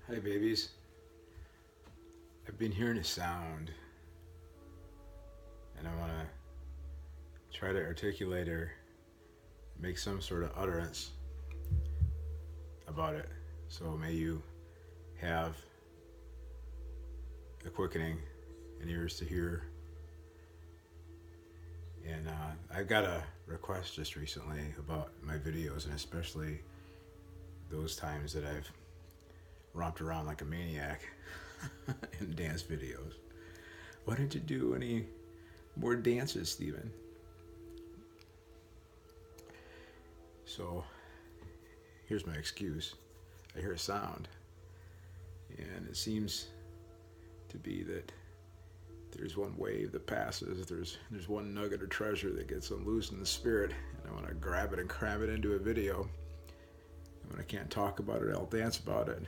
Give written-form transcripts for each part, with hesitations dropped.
Hi, babies. I've been hearing a sound, and I want to try to articulate or make some sort of utterance about it. So may you have a quickening and ears to hear. And I've got a request just recently about my videos, and especially those times that I've romped around like a maniac in dance videos. Why don't you do any more dances, Stephen? So here's my excuse. I hear a sound, and it seems to be that there's one wave that passes, there's one nugget of treasure that gets unloosed in the spirit, and I want to grab it and cram it into a video. And when I can't talk about it, I'll dance about it.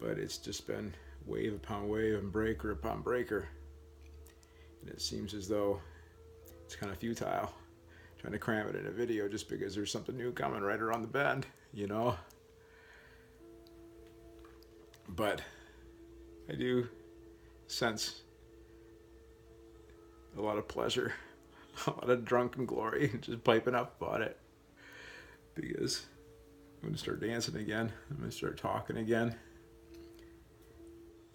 But it's just been wave upon wave and breaker upon breaker. And it seems as though it's kind of futile trying to cram it in a video just because there's something new coming right around the bend, you know? But I do sense a lot of pleasure, a lot of drunken glory, just piping up about it. Because I'm going to start dancing again. I'm going to start talking again.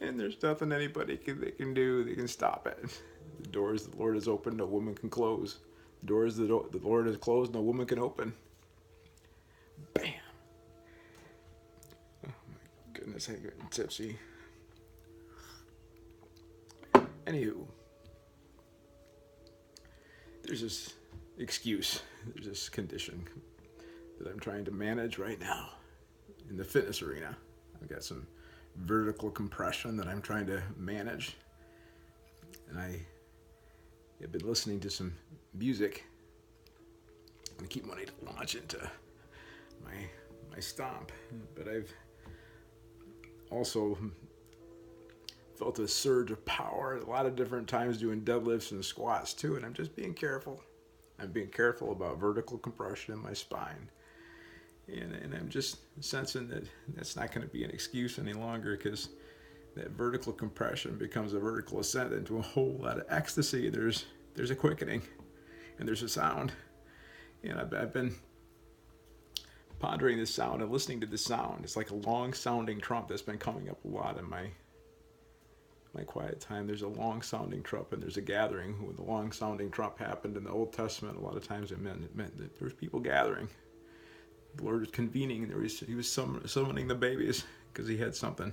And there's nothing anybody can do that can stop it. The doors the Lord has opened, no woman can close. The doors the Lord has closed, no woman can open. Bam! Oh my goodness, I'm getting tipsy. Anywho, there's this excuse, there's this condition that I'm trying to manage right now in the fitness arena. I've got some vertical compression that I'm trying to manage, and I have been listening to some music, and I keep wanting to launch into my stomp, but I've also felt a surge of power a lot of different times doing deadlifts and squats too, and I'm just being careful. I'm being careful about vertical compression in my spine. And I'm just sensing that that's not going to be an excuse any longer, because that vertical compression becomes a vertical ascent into a whole lot of ecstasy. There's a quickening, and there's a sound. And I've been pondering this sound and listening to this sound. It's like a long-sounding trump that's been coming up a lot in my quiet time. There's a long-sounding trump, and there's a gathering. When the long-sounding trump happened in the Old Testament, a lot of times it meant that there was people gathering. The Lord was convening, and he was summoning the babies because he had something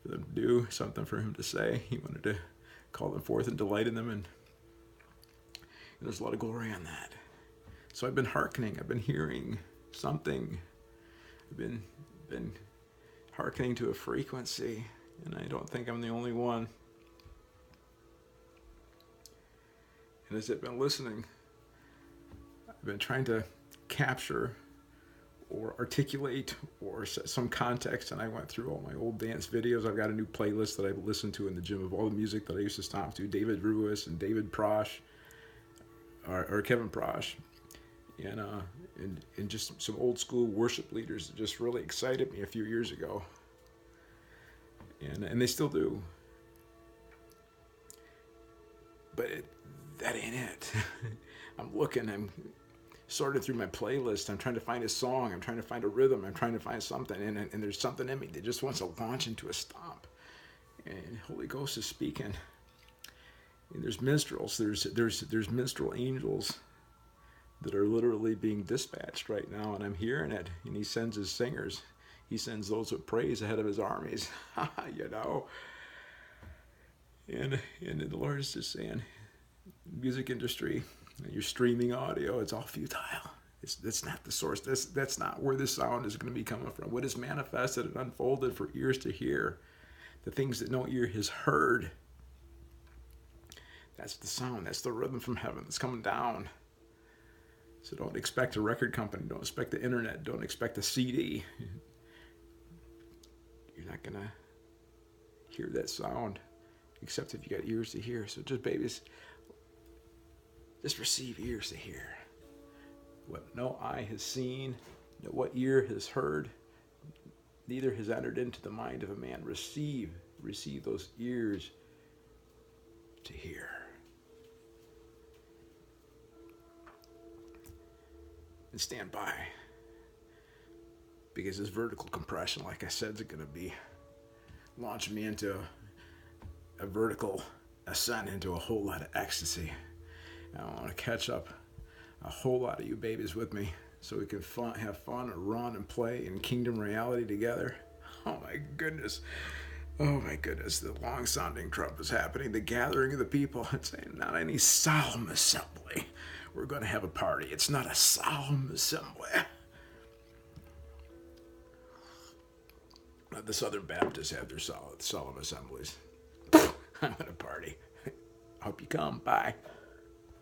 for them to do, something for him to say. He wanted to call them forth and delight in them, and there's a lot of glory on that. So I've been hearkening, I've been hearing something. I've been hearkening to a frequency, and I don't think I'm the only one. And as I've been listening, I've been trying to capture or articulate or set some context, and I went through all my old dance videos. I've got a new playlist that I listen to in the gym of all the music that I used to stomp to, David Ruiz and David Prosh, or Kevin Prosh, and just some old school worship leaders that just really excited me a few years ago, and they still do. But that ain't it. I'm sorted through my playlist. I'm trying to find a song. I'm trying to find a rhythm. I'm trying to find something. And there's something in me that just wants to launch into a stomp. And Holy Ghost is speaking. And there's minstrels. There's minstrel angels that are literally being dispatched right now. And I'm hearing it. And he sends his singers. He sends those with praise ahead of his armies. You know. And the Lord is just saying, music industry, your streaming audio, it's all futile. That's not the source. That's not where this sound is going to be coming from. What is manifested and unfolded for ears to hear, the things that no ear has heard, that's the sound. That's the rhythm from heaven that's coming down. So don't expect a record company. Don't expect the internet. Don't expect a CD. You're not going to hear that sound except if you got ears to hear. So just babies, just receive ears to hear. What no eye has seen, what ear has heard, neither has entered into the mind of a man. Receive those ears to hear. And stand by. Because this vertical compression, like I said, is going to be launching me into a vertical ascent into a whole lot of ecstasy. And I want to catch up a whole lot of you babies with me so we can have fun, run, and play in kingdom reality together. Oh my goodness. Oh my goodness. The long sounding trump is happening. The gathering of the people. It's not any solemn assembly. We're going to have a party. It's not a solemn assembly. The Southern Baptists have their solemn assemblies. I'm going to party. Hope you come. Bye.